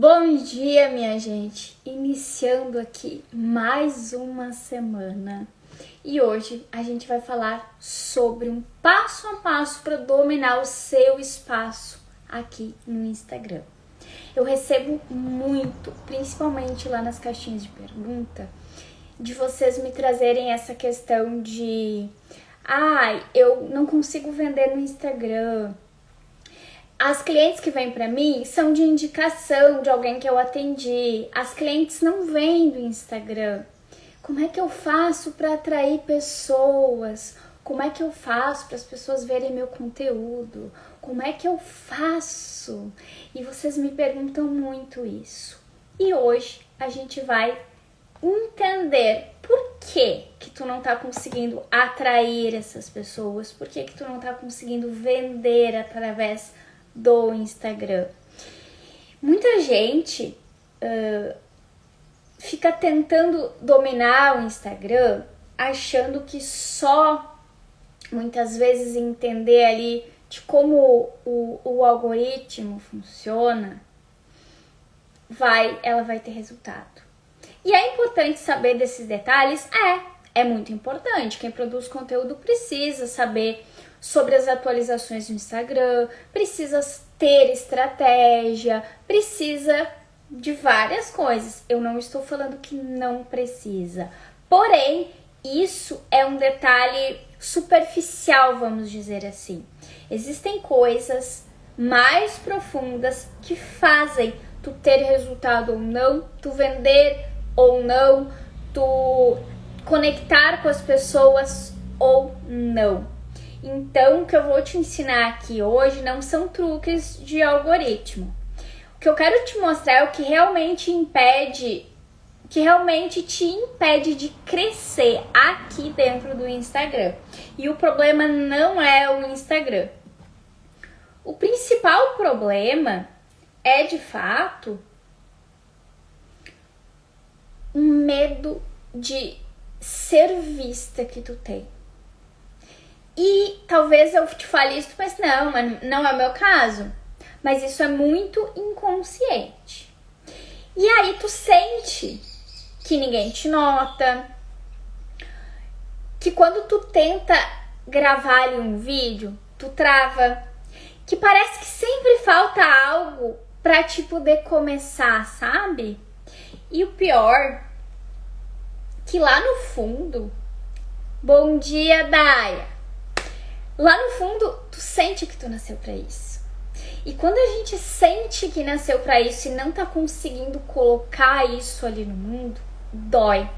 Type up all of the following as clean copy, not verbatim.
Bom dia, minha gente! Iniciando aqui mais uma semana e hoje a gente vai falar sobre um passo a passo para dominar o seu espaço aqui no Instagram. Eu recebo muito, principalmente lá nas caixinhas de pergunta, de vocês me trazerem essa questão de eu não consigo vender no Instagram. As clientes que vêm para mim são de indicação de alguém que eu atendi. As clientes não vêm do Instagram. Como é que eu faço para atrair pessoas? Como é que eu faço para as pessoas verem meu conteúdo? Como é que eu faço? E vocês me perguntam muito isso. E hoje a gente vai entender por que tu não tá conseguindo atrair essas pessoas, por que tu não tá conseguindo vender através do Instagram. Muita gente fica tentando dominar o Instagram achando que só muitas vezes entender ali de como o algoritmo funciona, ela vai ter resultado. E é importante saber desses detalhes? É muito importante. Quem produz conteúdo precisa saber sobre as atualizações do Instagram, precisa ter estratégia, precisa de várias coisas. Eu não estou falando que não precisa. Porém, isso é um detalhe superficial, vamos dizer assim. Existem coisas mais profundas que fazem tu ter resultado ou não, tu vender ou não, tu conectar com as pessoas ou não. Então, o que eu vou te ensinar aqui hoje não são truques de algoritmo. O que eu quero te mostrar é o que realmente te impede de crescer aqui dentro do Instagram. E o problema não é o Instagram. O principal problema é, de fato, um medo de ser vista que tu tem. E talvez eu te fale isso, mas não é o meu caso. Mas isso é muito inconsciente. E aí tu sente que ninguém te nota, que quando tu tenta gravar ali um vídeo, tu trava, que parece que sempre falta algo pra te poder começar, sabe? E o pior, que lá no fundo, bom dia, Daia! Lá no fundo, tu sente que tu nasceu pra isso. E quando a gente sente que nasceu pra isso e não tá conseguindo colocar isso ali no mundo, dói.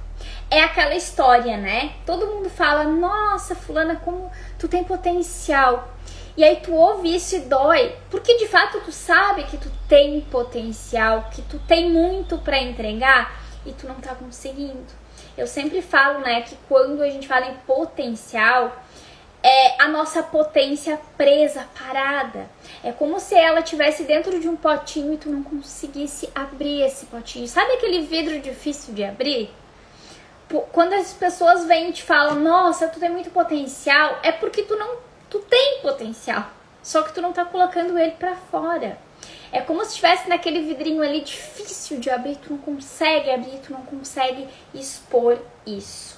É aquela história, né? Todo mundo fala, nossa, fulana, como tu tem potencial. E aí tu ouve isso e dói, porque de fato tu sabe que tu tem potencial, que tu tem muito pra entregar e tu não tá conseguindo. Eu sempre falo, né, que quando a gente fala em potencial, é a nossa potência presa, parada. É como se ela estivesse dentro de um potinho e tu não conseguisse abrir esse potinho. Sabe aquele vidro difícil de abrir? Quando as pessoas vêm e te falam, nossa, tu tem muito potencial, é porque tu tem potencial, só que tu não tá colocando ele pra fora. É como se estivesse naquele vidrinho ali difícil de abrir, tu não consegue abrir, tu não consegue expor isso.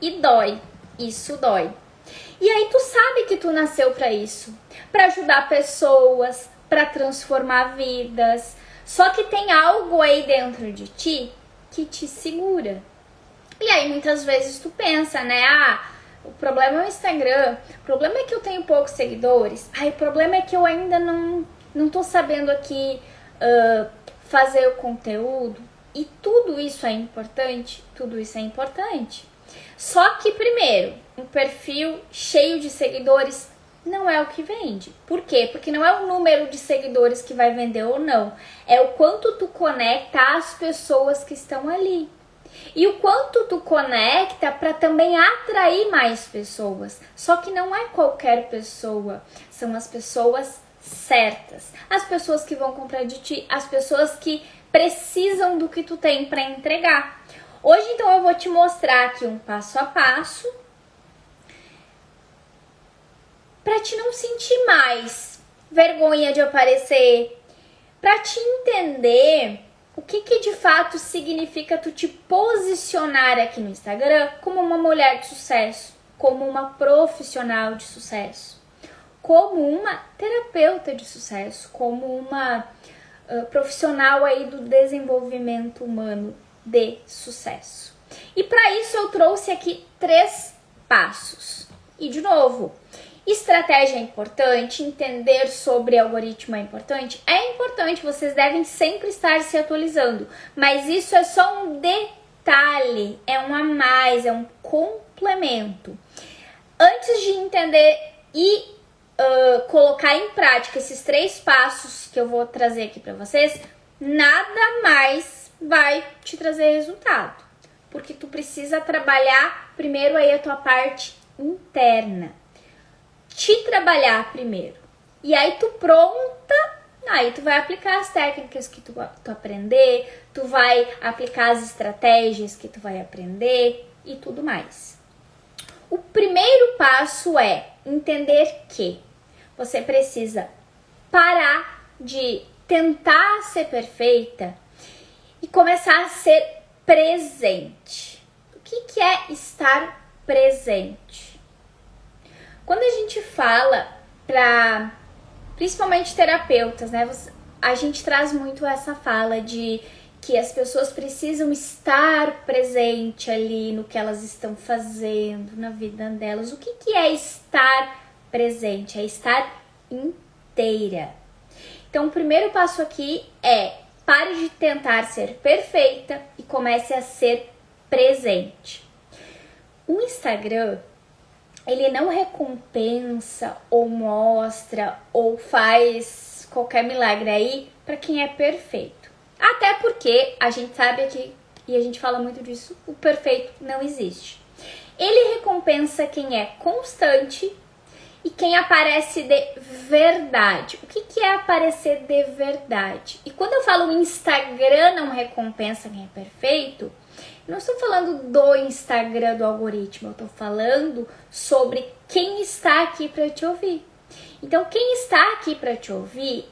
E dói, isso dói. E aí tu sabe que tu nasceu para isso, para ajudar pessoas, para transformar vidas. Só que tem algo aí dentro de ti que te segura. E aí muitas vezes tu pensa, né? O problema é o Instagram, o problema é que eu tenho poucos seguidores, o problema é que eu ainda não tô sabendo aqui fazer o conteúdo. E tudo isso é importante, tudo isso é importante. Só que, primeiro, um perfil cheio de seguidores não é o que vende. Por quê? Porque não é o número de seguidores que vai vender ou não. É o quanto tu conecta as pessoas que estão ali. E o quanto tu conecta para também atrair mais pessoas. Só que não é qualquer pessoa. São as pessoas certas. As pessoas que vão comprar de ti. As pessoas que precisam do que tu tem para entregar. Hoje, então, eu vou te mostrar aqui um passo a passo para te não sentir mais vergonha de aparecer, para te entender o que de fato significa tu te posicionar aqui no Instagram como uma mulher de sucesso, como uma profissional de sucesso, como uma terapeuta de sucesso, como uma profissional aí do desenvolvimento humano de sucesso. E para isso eu trouxe aqui 3 passos. E de novo, estratégia é importante, entender sobre algoritmo é importante, vocês devem sempre estar se atualizando, mas isso é só um detalhe, é um a mais, é um complemento. Antes de entender e colocar em prática esses 3 passos que eu vou trazer aqui para vocês, nada mais vai te trazer resultado, porque tu precisa trabalhar primeiro aí a tua parte interna, te trabalhar primeiro, e aí tu pronta, aí tu vai aplicar as técnicas que tu aprender, tu vai aplicar as estratégias que tu vai aprender e tudo mais. O primeiro passo é entender que você precisa parar de tentar ser perfeita e começar a ser presente. O que é estar presente? Quando a gente fala para principalmente terapeutas, né? A gente traz muito essa fala de que as pessoas precisam estar presente ali no que elas estão fazendo, na vida delas. O que é estar presente? É estar inteira. Então, o primeiro passo aqui é pare de tentar ser perfeita e comece a ser presente. O Instagram, ele não recompensa ou mostra ou faz qualquer milagre aí para quem é perfeito. Até porque a gente sabe aqui, e a gente fala muito disso, o perfeito não existe. Ele recompensa quem é constante e quem aparece de verdade. O que é aparecer de verdade? E quando eu falo o Instagram não recompensa quem é perfeito, não estou falando do Instagram, do algoritmo, eu estou falando sobre quem está aqui para te ouvir. Então, quem está aqui para te ouvir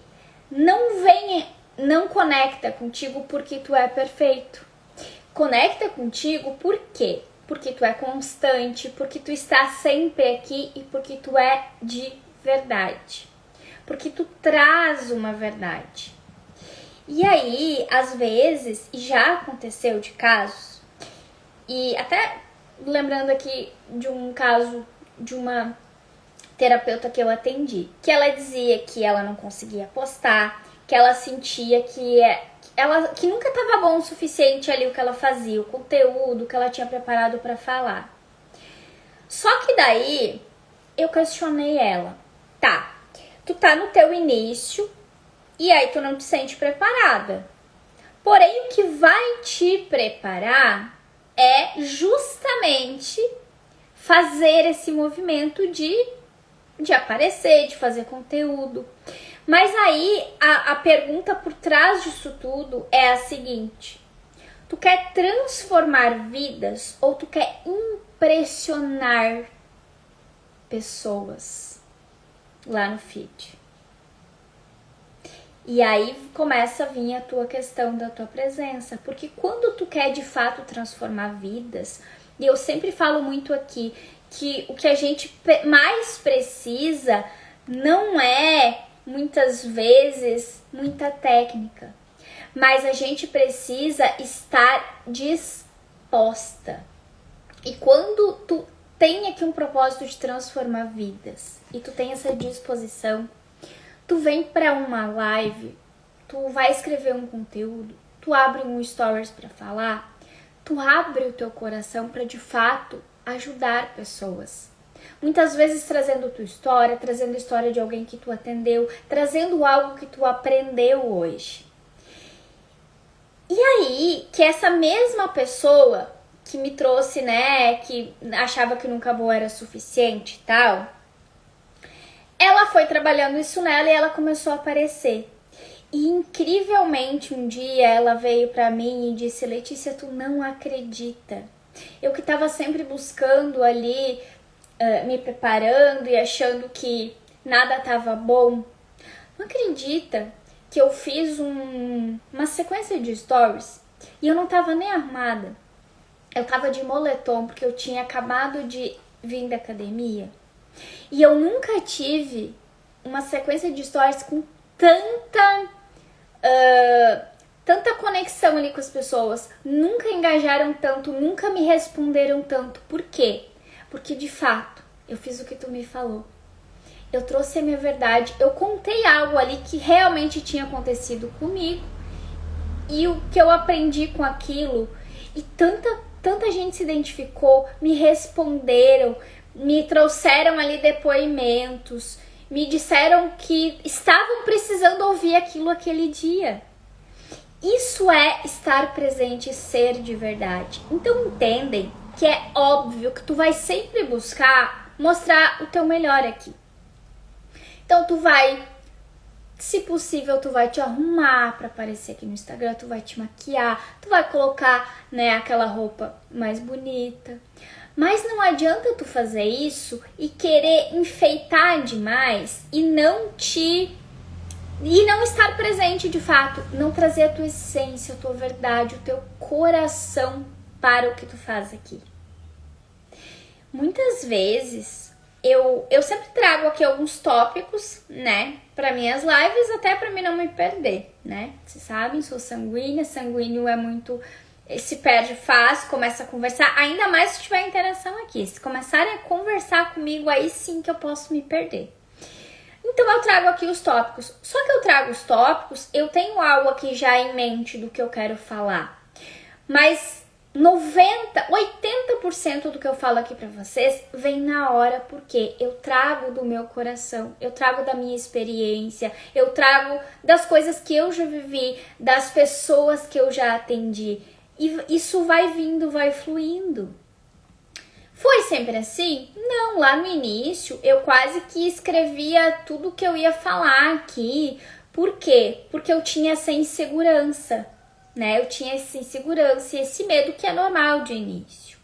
não conecta contigo porque tu é perfeito. Conecta contigo por quê? Porque tu é constante, porque tu está sempre aqui e porque tu é de verdade. Porque tu traz uma verdade. E aí, às vezes, e já aconteceu de casos, e até lembrando aqui de um caso de uma terapeuta que eu atendi, que ela dizia que ela não conseguia postar, que ela sentia que nunca estava bom o suficiente ali o que ela fazia, o conteúdo que ela tinha preparado para falar. Só que daí eu questionei ela. Tá, tu tá no teu início e aí tu não te sente preparada. Porém, o que vai te preparar é justamente fazer esse movimento de aparecer, de fazer conteúdo. Mas aí a pergunta por trás disso tudo é a seguinte: tu quer transformar vidas ou tu quer impressionar pessoas lá no feed? E aí começa a vir a tua questão da tua presença, porque quando tu quer de fato transformar vidas, e eu sempre falo muito aqui que o que a gente mais precisa não é muitas vezes muita técnica, mas a gente precisa estar disposta. E quando tu tem aqui um propósito de transformar vidas e tu tem essa disposição, tu vem para uma live, tu vai escrever um conteúdo, tu abre um stories para falar, tu abre o teu coração para de fato ajudar pessoas. Muitas vezes trazendo tua história, trazendo a história de alguém que tu atendeu, trazendo algo que tu aprendeu hoje. E aí, que essa mesma pessoa que me trouxe, né, que achava que nunca boa era suficiente e tal, ela foi trabalhando isso nela e ela começou a aparecer. E incrivelmente um dia ela veio pra mim e disse: Letícia, tu não acredita. Eu que tava sempre buscando ali, me preparando e achando que nada tava bom. Não acredita que eu fiz uma sequência de stories e eu não tava nem arrumada. Eu tava de moletom porque eu tinha acabado de vir da academia. E eu nunca tive uma sequência de stories com tanta conexão ali com as pessoas. Nunca engajaram tanto, nunca me responderam tanto. Por quê? Porque de fato, eu fiz o que tu me falou. Eu trouxe a minha verdade, eu contei algo ali que realmente tinha acontecido comigo e o que eu aprendi com aquilo. E tanta gente se identificou, me responderam, me trouxeram ali depoimentos, me disseram que estavam precisando ouvir aquilo aquele dia. Isso é estar presente e ser de verdade. Então entendem que é óbvio que tu vai sempre buscar mostrar o teu melhor aqui. Então tu vai, se possível, tu vai te arrumar para aparecer aqui no Instagram, tu vai te maquiar, tu vai colocar, né, aquela roupa mais bonita. Mas não adianta tu fazer isso e querer enfeitar demais e não estar presente de fato, não trazer a tua essência, a tua verdade, o teu coração para o que tu faz aqui. Muitas vezes eu sempre trago aqui alguns tópicos, né, para minhas lives, até para mim não me perder, né? Vocês sabem, sou sanguínea, sanguíneo é muito, se perde fácil, começa a conversar, ainda mais se tiver interação aqui. Se começarem a conversar comigo, aí sim que eu posso me perder. Então eu trago aqui os tópicos. Só que eu trago os tópicos, eu tenho algo aqui já em mente do que eu quero falar. Mas 80% do que eu falo aqui pra vocês vem na hora, porque eu trago do meu coração, eu trago da minha experiência, eu trago das coisas que eu já vivi, das pessoas que eu já atendi. E isso vai vindo, vai fluindo. Foi sempre assim? Não, lá no início eu quase que escrevia tudo que eu ia falar aqui. Por quê? Porque eu tinha essa insegurança, né? Eu tinha essa insegurança e esse medo que é normal de início.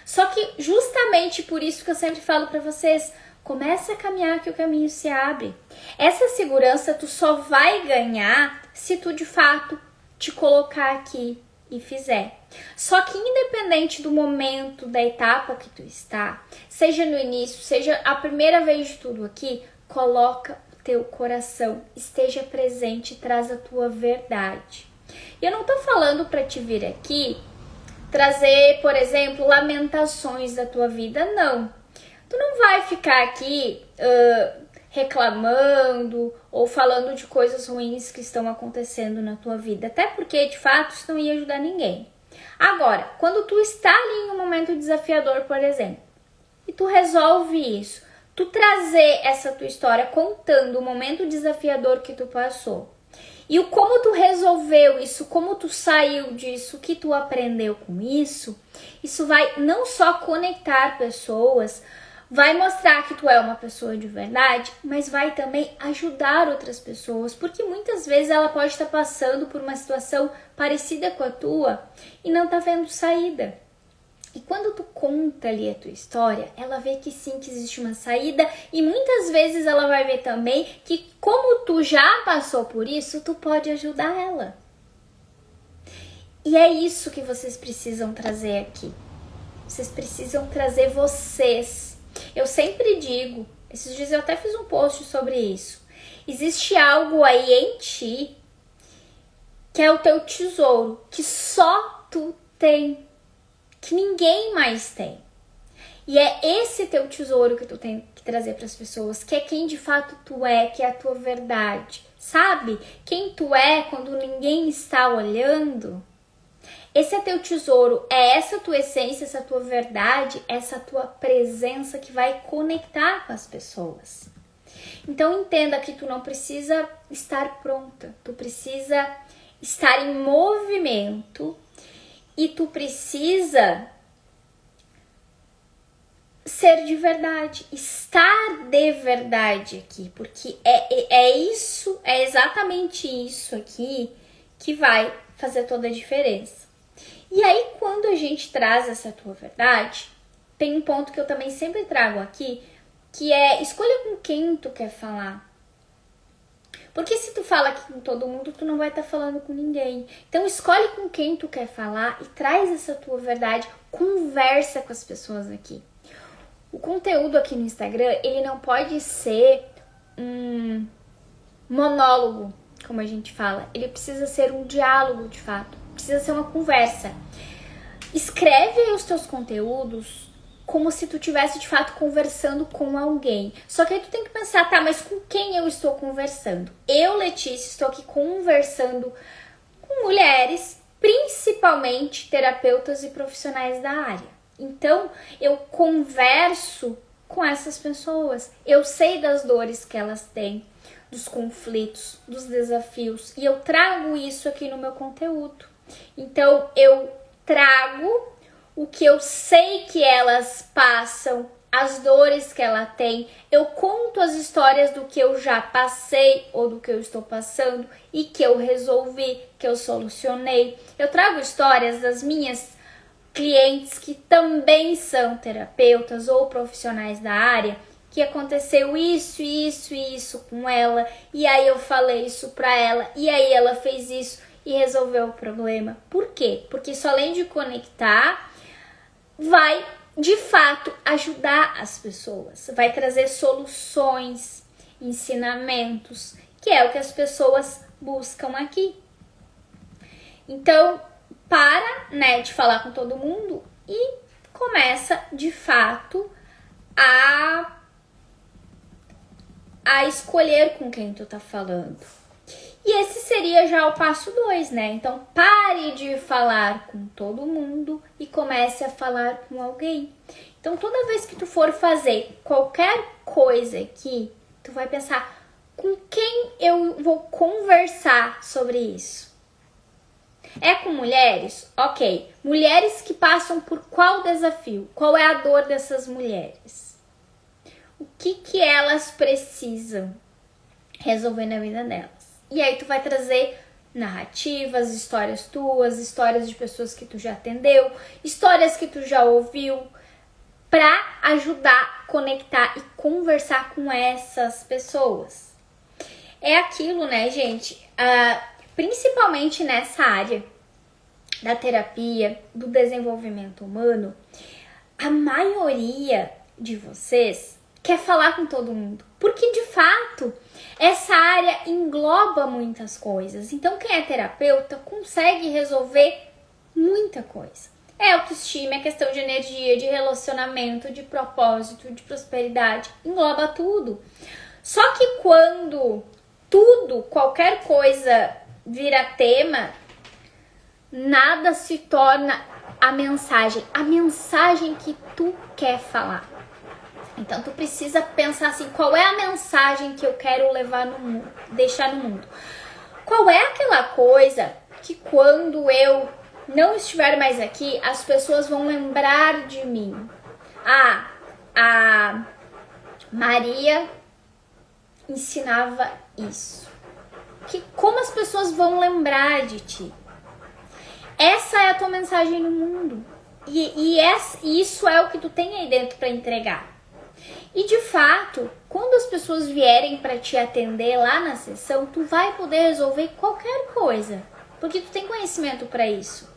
Só que justamente por isso que eu sempre falo pra vocês, começa a caminhar que o caminho se abre. Essa segurança tu só vai ganhar se tu de fato te colocar aqui e fizer. Só que independente do momento, da etapa que tu está, seja no início, seja a primeira vez de tudo aqui, coloca o teu coração, esteja presente, traz a tua verdade. E eu não tô falando para te vir aqui trazer, por exemplo, lamentações da tua vida, não. Tu não vai ficar aqui reclamando ou falando de coisas ruins que estão acontecendo na tua vida, até porque de fato isso não ia ajudar ninguém. Agora, quando tu está ali em um momento desafiador, por exemplo, e tu resolve isso, tu trazer essa tua história contando o momento desafiador que tu passou e o como tu resolveu isso, como tu saiu disso, o que tu aprendeu com isso, isso vai não só conectar pessoas, vai mostrar que tu é uma pessoa de verdade, mas vai também ajudar outras pessoas, porque muitas vezes ela pode estar passando por uma situação parecida com a tua e não tá vendo saída. E quando tu conta ali a tua história, ela vê que sim, que existe uma saída, e muitas vezes ela vai ver também que como tu já passou por isso, tu pode ajudar ela. E é isso que vocês precisam trazer aqui. Vocês precisam trazer vocês. Eu sempre digo, esses dias eu até fiz um post sobre isso. Existe algo aí em ti que é o teu tesouro, que só tu tem, que ninguém mais tem. E é esse teu tesouro que tu tem que trazer para as pessoas, que é quem de fato tu é, que é a tua verdade. Sabe? Quem tu é quando ninguém está olhando? Esse é teu tesouro, é essa tua essência, essa tua verdade, essa tua presença que vai conectar com as pessoas. Então entenda que tu não precisa estar pronta, tu precisa estar em movimento e tu precisa ser de verdade, estar de verdade aqui, porque é isso, é exatamente isso aqui que vai fazer toda a diferença. E aí, quando a gente traz essa tua verdade, tem um ponto que eu também sempre trago aqui, que é escolha com quem tu quer falar. Porque se tu fala aqui com todo mundo, tu não vai estar falando com ninguém. Então escolhe com quem tu quer falar e traz essa tua verdade. Conversa com as pessoas aqui. O conteúdo aqui no Instagram, ele não pode ser um monólogo, como a gente fala. Ele precisa ser um diálogo, de fato. Precisa ser uma conversa. Escreve aí os teus conteúdos como se tu estivesse, de fato, conversando com alguém. Só que aí tu tem que pensar, tá, mas com quem eu estou conversando? Eu, Letícia, estou aqui conversando com mulheres, principalmente terapeutas e profissionais da área. Então, eu converso com essas pessoas. Eu sei das dores que elas têm, dos conflitos, dos desafios. E eu trago isso aqui no meu conteúdo. Então, eu trago o que eu sei que elas passam, as dores que ela tem. Eu conto as histórias do que eu já passei ou do que eu estou passando e que eu resolvi, que eu solucionei. Eu trago histórias das minhas clientes que também são terapeutas ou profissionais da área, que aconteceu isso, isso e isso com ela, e aí eu falei isso pra ela, e aí ela fez isso e resolveu o problema. Por quê? Porque isso, além de conectar, vai, de fato, ajudar as pessoas. Vai trazer soluções, ensinamentos, que é o que as pessoas buscam aqui. Então, para, né, de falar com todo mundo e começa, de fato, a escolher com quem tu tá falando. E esse seria já o passo 2, né? Então, pare de falar com todo mundo e comece a falar com alguém. Então, toda vez que tu for fazer qualquer coisa aqui, tu vai pensar, com quem eu vou conversar sobre isso? É com mulheres? Ok. Mulheres que passam por qual desafio? Qual é a dor dessas mulheres? O que elas precisam resolver na vida delas? E aí tu vai trazer narrativas, histórias tuas, histórias de pessoas que tu já atendeu, histórias que tu já ouviu, pra ajudar, conectar e conversar com essas pessoas. É aquilo, né, gente? Principalmente nessa área da terapia, do desenvolvimento humano, a maioria de vocês quer falar com todo mundo. Porque, de fato, essa área engloba muitas coisas. Então, quem é terapeuta consegue resolver muita coisa. É autoestima, é questão de energia, de relacionamento, de propósito, de prosperidade. Engloba tudo. Só que quando tudo, qualquer coisa vira tema, nada se torna a mensagem que tu quer falar. Então, tu precisa pensar assim, qual é a mensagem que eu quero levar no mundo, deixar no mundo? Qual é aquela coisa que quando eu não estiver mais aqui, as pessoas vão lembrar de mim? A Maria ensinava isso. Como as pessoas vão lembrar de ti? Essa é a tua mensagem no mundo. E isso é o que tu tem aí dentro para entregar. E de fato, quando as pessoas vierem para te atender lá na sessão, tu vai poder resolver qualquer coisa, porque tu tem conhecimento para isso.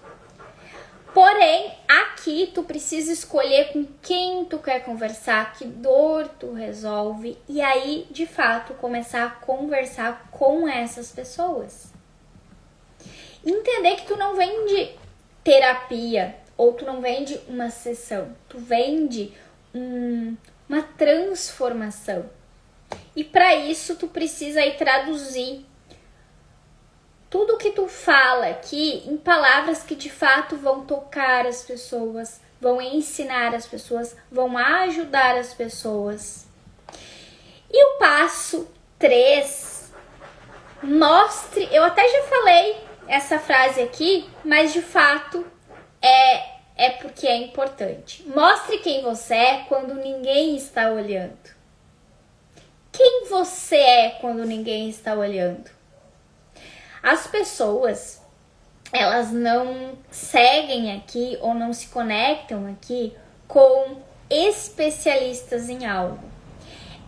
Porém, aqui tu precisa escolher com quem tu quer conversar, que dor tu resolve, e aí, de fato, começar a conversar com essas pessoas. Entender que tu não vende terapia, ou tu não vende uma sessão, tu vende uma transformação. E para isso tu precisa aí traduzir tudo que tu fala aqui em palavras que de fato vão tocar as pessoas, vão ensinar as pessoas, vão ajudar as pessoas. E o passo 3, mostre, eu até já falei essa frase aqui, mas de fato é porque é importante. Mostre quem você é quando ninguém está olhando. Quem você é quando ninguém está olhando? As pessoas, elas não seguem aqui ou não se conectam aqui com especialistas em algo.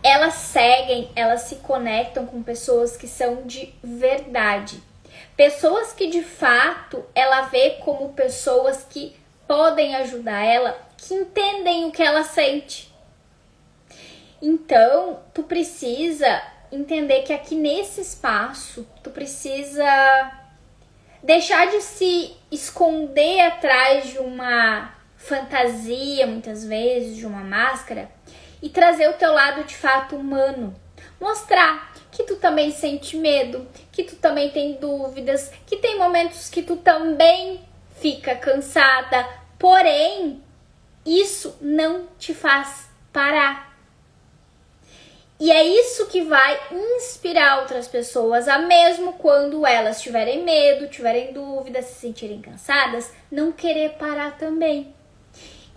elas seguem, elas se conectam com pessoas que são de verdade. Pessoas que de fato ela vê como pessoas que podem ajudar ela, que entendem o que ela sente. Então, tu precisa entender que aqui nesse espaço, tu precisa deixar de se esconder atrás de uma fantasia, muitas vezes, de uma máscara, e trazer o teu lado de fato humano. Mostrar que tu também sente medo, que tu também tem dúvidas, que tem momentos que tu também fica cansada, porém, isso não te faz parar. E é isso que vai inspirar outras pessoas a mesmo quando elas tiverem medo, tiverem dúvidas, se sentirem cansadas, não querer parar também.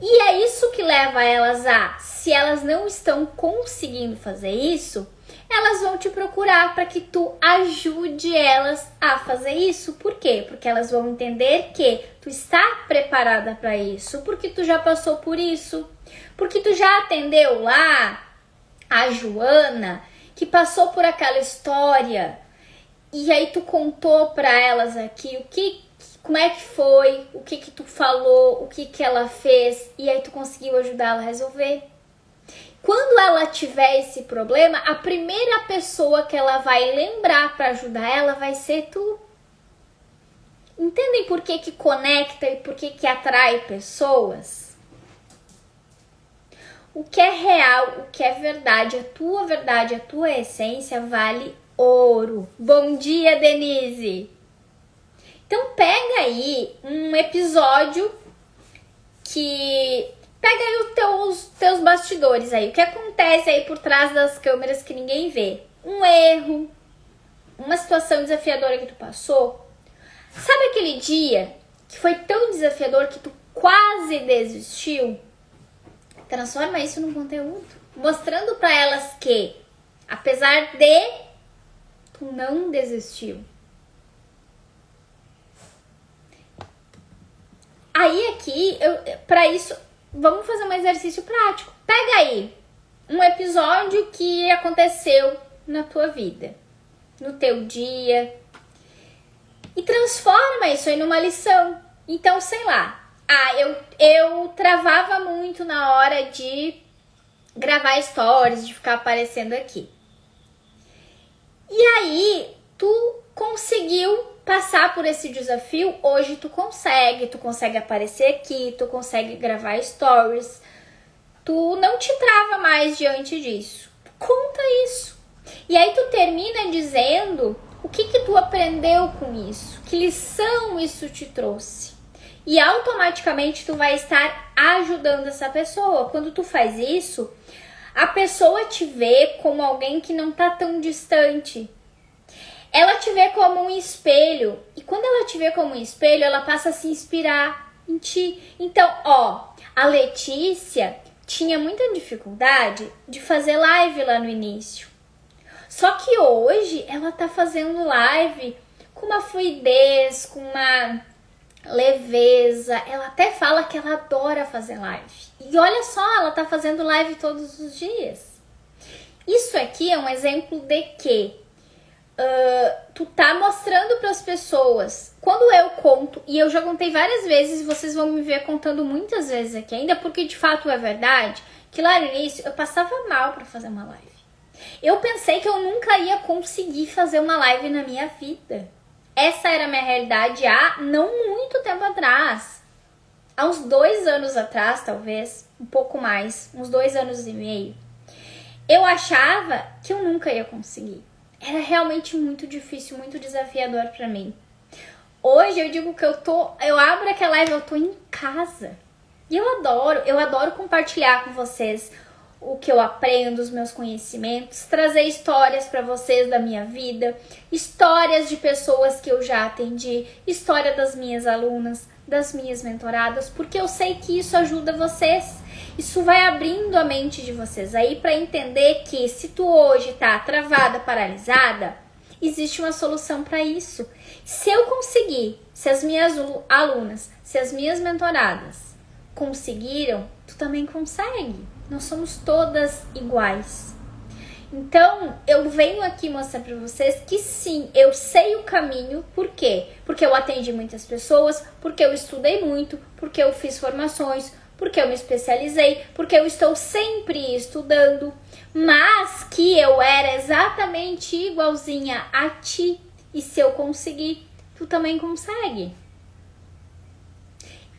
E é isso que leva elas a, se elas não estão conseguindo fazer isso, elas vão te procurar para que tu ajude elas a fazer isso. Por quê? Porque elas vão entender que tu está preparada para isso, porque tu já passou por isso, porque tu já atendeu lá a Joana, que passou por aquela história, e aí tu contou para elas aqui como é que foi, o que tu falou, o que ela fez, e aí tu conseguiu ajudar ela a resolver. Quando ela tiver esse problema, a primeira pessoa que ela vai lembrar para ajudar ela vai ser tu. Entendem por que conecta e por que atrai pessoas? O que é real, o que é verdade, a tua essência vale ouro. Bom dia, Denise! Então pega aí um episódio que... Pega aí os teus bastidores aí, o que acontece aí por trás das câmeras que ninguém vê. Um erro, uma situação desafiadora que tu passou. Sabe aquele dia que foi tão desafiador que tu quase desistiu? Transforma isso num conteúdo, mostrando para elas que, apesar de, tu não desistiu. Aí aqui, para isso, vamos fazer um exercício prático. Pega aí um episódio que aconteceu na tua vida, no teu dia, e transforma isso aí numa lição. Então, sei lá, eu travava muito na hora de gravar stories, de ficar aparecendo aqui. E aí, tu conseguiu passar por esse desafio, hoje tu consegue aparecer aqui, tu consegue gravar stories, tu não te trava mais diante disso. Conta isso. E aí tu termina dizendo o que tu aprendeu com isso, que lição isso te trouxe. E automaticamente tu vai estar ajudando essa pessoa. Quando tu faz isso, a pessoa te vê como alguém que não tá tão distante. Ela te vê como um espelho. E quando ela te vê como um espelho, ela passa a se inspirar em ti. Então, a Letícia tinha muita dificuldade de fazer live lá no início. Só que hoje ela tá fazendo live com uma fluidez, com uma leveza. Ela até fala que ela adora fazer live. E olha só, ela tá fazendo live todos os dias. Isso aqui é um exemplo de que tu tá mostrando para as pessoas. Quando eu conto, e eu já contei várias vezes, vocês vão me ver contando muitas vezes aqui ainda, porque de fato é verdade, que lá no início eu passava mal para fazer uma live. Eu pensei que eu nunca ia conseguir fazer uma live na minha vida. Essa era a minha realidade há não muito tempo atrás. Há uns 2 anos atrás, talvez, um pouco mais, uns 2 anos e meio. Eu achava que eu nunca ia conseguir. Era realmente muito difícil, muito desafiador pra mim. Hoje eu digo que eu abro aquela live, eu tô em casa. E eu adoro compartilhar com vocês o que eu aprendo, os meus conhecimentos, trazer histórias pra vocês da minha vida, histórias de pessoas que eu já atendi, história das minhas alunas, das minhas mentoradas, porque eu sei que isso ajuda vocês. Isso vai abrindo a mente de vocês aí para entender que se tu hoje tá travada, paralisada, existe uma solução para isso. Se eu conseguir, se as minhas alunas, se as minhas mentoradas conseguiram, tu também consegue. Nós somos todas iguais. Então, eu venho aqui mostrar para vocês que sim, eu sei o caminho. Por quê? Porque eu atendi muitas pessoas, porque eu estudei muito, porque eu fiz formações, porque eu me especializei, porque eu estou sempre estudando, mas que eu era exatamente igualzinha a ti. E se eu conseguir, tu também consegue.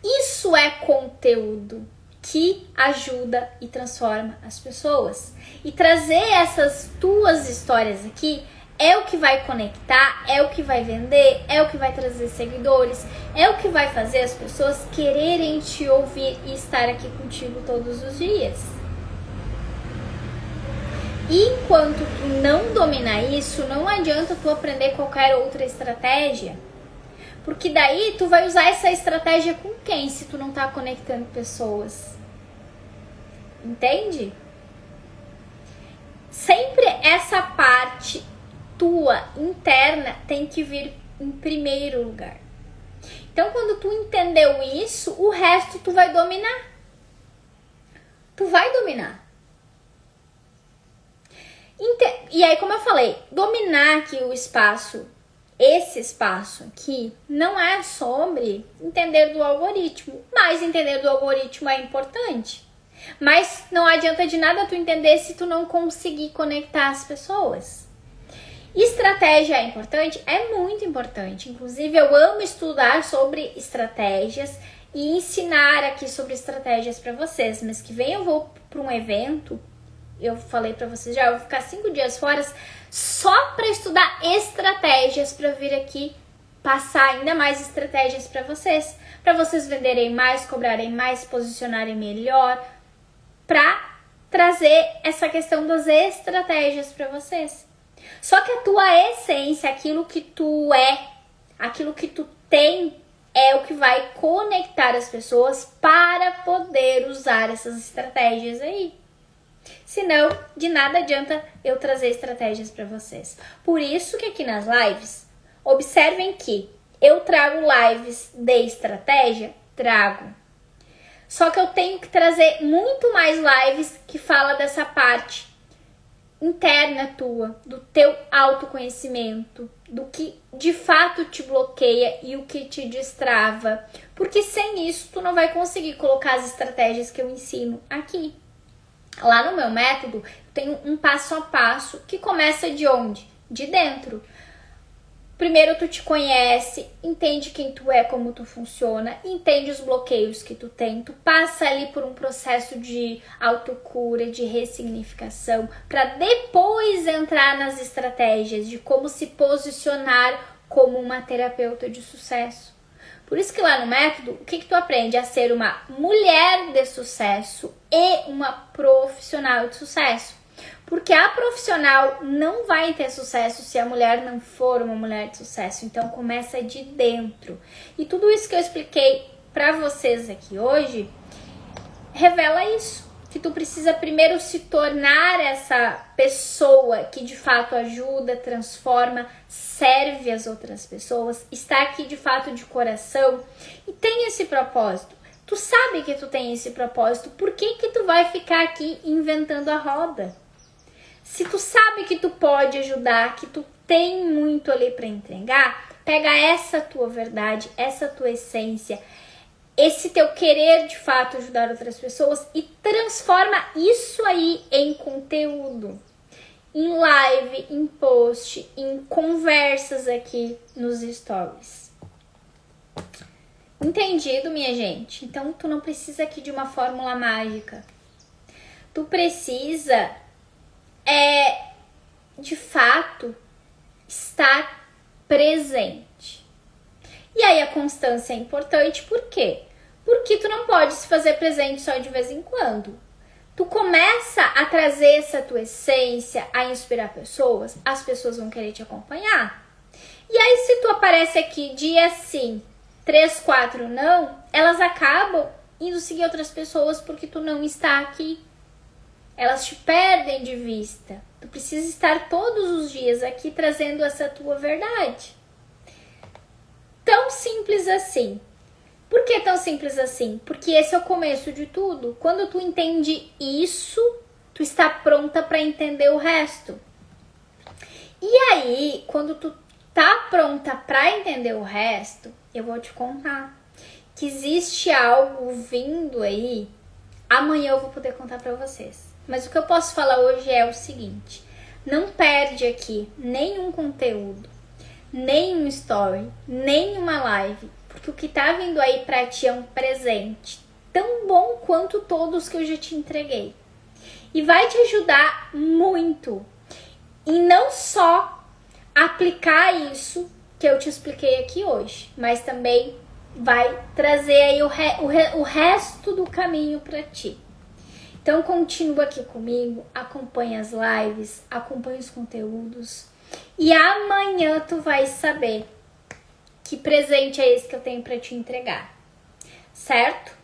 Isso é conteúdo que ajuda e transforma as pessoas. E trazer essas tuas histórias aqui é o que vai conectar, é o que vai vender, é o que vai trazer seguidores, é o que vai fazer as pessoas quererem te ouvir e estar aqui contigo todos os dias. E enquanto tu não dominar isso, não adianta tu aprender qualquer outra estratégia. Porque daí tu vai usar essa estratégia com quem se tu não tá conectando pessoas? Entende? Sempre essa parte tua interna tem que vir em primeiro lugar. Então, quando tu entendeu isso, o resto tu vai dominar. Tu vai dominar. E aí, como eu falei, dominar aqui o espaço, esse espaço aqui, não é sobre entender do algoritmo, mas entender do algoritmo é importante. Mas não adianta de nada tu entender se tu não conseguir conectar as pessoas. Estratégia é importante? É muito importante. Inclusive, eu amo estudar sobre estratégias e ensinar aqui sobre estratégias para vocês. Mês que vem eu vou para um evento, eu falei para vocês já, eu vou ficar 5 dias fora só para estudar estratégias, para vir aqui passar ainda mais estratégias para vocês venderem mais, cobrarem mais, posicionarem melhor, para trazer essa questão das estratégias para vocês. Só que a tua essência, aquilo que tu é, aquilo que tu tem, é o que vai conectar as pessoas para poder usar essas estratégias aí. Senão, de nada adianta eu trazer estratégias para vocês. Por isso que aqui nas lives, observem que eu trago lives de estratégia, trago. Só que eu tenho que trazer muito mais lives que fala dessa parte interna tua, do teu autoconhecimento, do que de fato te bloqueia e o que te destrava. Porque sem isso, tu não vai conseguir colocar as estratégias que eu ensino aqui. Lá no meu método, tem um passo a passo que começa de onde? De dentro. Primeiro tu te conhece, entende quem tu é, como tu funciona, entende os bloqueios que tu tem, tu passa ali por um processo de autocura, de ressignificação, para depois entrar nas estratégias de como se posicionar como uma terapeuta de sucesso. Por isso que lá no método, o que tu aprende? A ser uma mulher de sucesso e uma profissional de sucesso. Porque a profissional não vai ter sucesso se a mulher não for uma mulher de sucesso. Então começa de dentro. E tudo isso que eu expliquei para vocês aqui hoje revela isso. Que tu precisa primeiro se tornar essa pessoa que de fato ajuda, transforma, serve as outras pessoas, está aqui de fato de coração e tem esse propósito. Tu sabe que tu tem esse propósito, por que que tu vai ficar aqui inventando a roda? Se tu sabe que tu pode ajudar, que tu tem muito ali para entregar, pega essa tua verdade, essa tua essência, esse teu querer de fato ajudar outras pessoas e transforma isso aí em conteúdo, em live, em post, em conversas aqui nos stories. Entendido, minha gente? Então tu não precisa aqui de uma fórmula mágica. Tu precisa de fato estar presente. E aí a constância é importante, por quê? Porque tu não pode se fazer presente só de vez em quando. Tu começa a trazer essa tua essência, a inspirar pessoas, as pessoas vão querer te acompanhar. E aí se tu aparece aqui dia sim, 3, 4 não, elas acabam indo seguir outras pessoas porque tu não está aqui. Elas te perdem de vista. Tu precisa estar todos os dias aqui trazendo essa tua verdade. Tão simples assim. Por que tão simples assim? Porque esse é o começo de tudo. Quando tu entende isso, tu tu está pronta para entender o resto. E aí, quando tu tá pronta para entender o resto, eu vou te contar que existe algo vindo aí. Amanhã eu vou poder contar para vocês. Mas o que eu posso falar hoje é o seguinte: não perde aqui nenhum conteúdo, nenhum story, nenhuma live, porque o que tá vindo aí pra ti é um presente tão bom quanto todos que eu já te entreguei. E vai te ajudar muito. E não só aplicar isso que eu te expliquei aqui hoje, mas também vai trazer aí o resto do caminho pra ti. Então continua aqui comigo, acompanha as lives, acompanha os conteúdos. E amanhã tu vai saber que presente é esse que eu tenho pra te entregar, certo?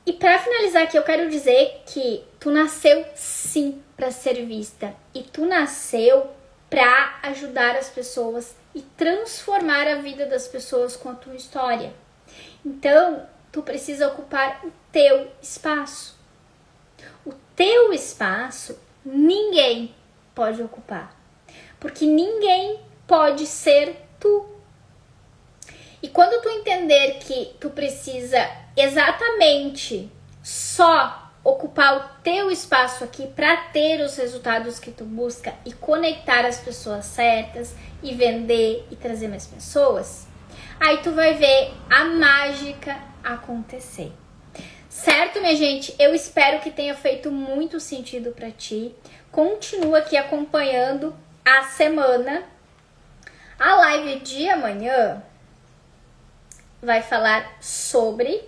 E pra finalizar aqui, eu quero dizer que tu nasceu sim pra ser vista. E tu nasceu pra ajudar as pessoas e transformar a vida das pessoas com a tua história. Então, tu precisa ocupar o teu espaço. O teu espaço ninguém pode ocupar, porque ninguém pode ser tu. E quando tu entender que tu precisa exatamente só ocupar o teu espaço aqui para ter os resultados que tu busca e conectar as pessoas certas e vender e trazer mais pessoas, aí tu vai ver a mágica acontecer. Certo, minha gente? Eu espero que tenha feito muito sentido para ti. Continua aqui acompanhando a semana. A live de amanhã vai falar sobre...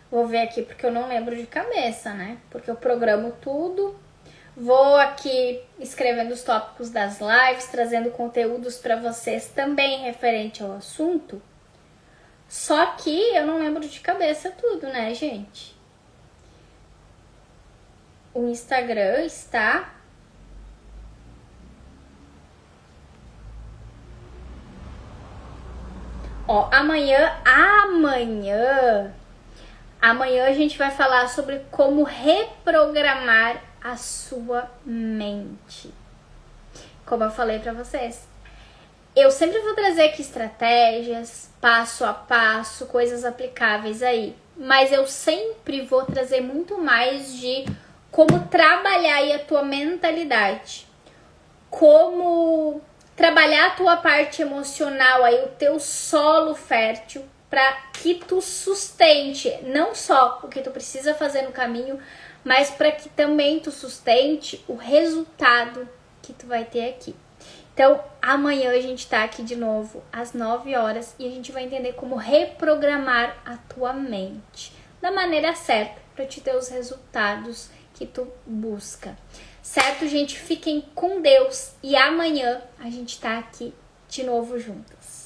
Vou ver aqui porque eu não lembro de cabeça, né? Porque eu programo tudo. Vou aqui escrevendo os tópicos das lives, trazendo conteúdos para vocês também referente ao assunto. Só que eu não lembro de cabeça tudo, né, gente? O Instagram está... Ó, amanhã a gente vai falar sobre como reprogramar a sua mente. Como eu falei pra vocês. Eu sempre vou trazer aqui estratégias, passo a passo, coisas aplicáveis aí. Mas eu sempre vou trazer muito mais de como trabalhar aí a tua mentalidade. Como trabalhar a tua parte emocional aí, o teu solo fértil, para que tu sustente não só o que tu precisa fazer no caminho, mas para que também tu sustente o resultado que tu vai ter aqui. Então, amanhã a gente tá aqui de novo às 9 horas e a gente vai entender como reprogramar a tua mente da maneira certa para te ter os resultados que tu busca. Certo, gente? Fiquem com Deus e amanhã a gente tá aqui de novo juntas.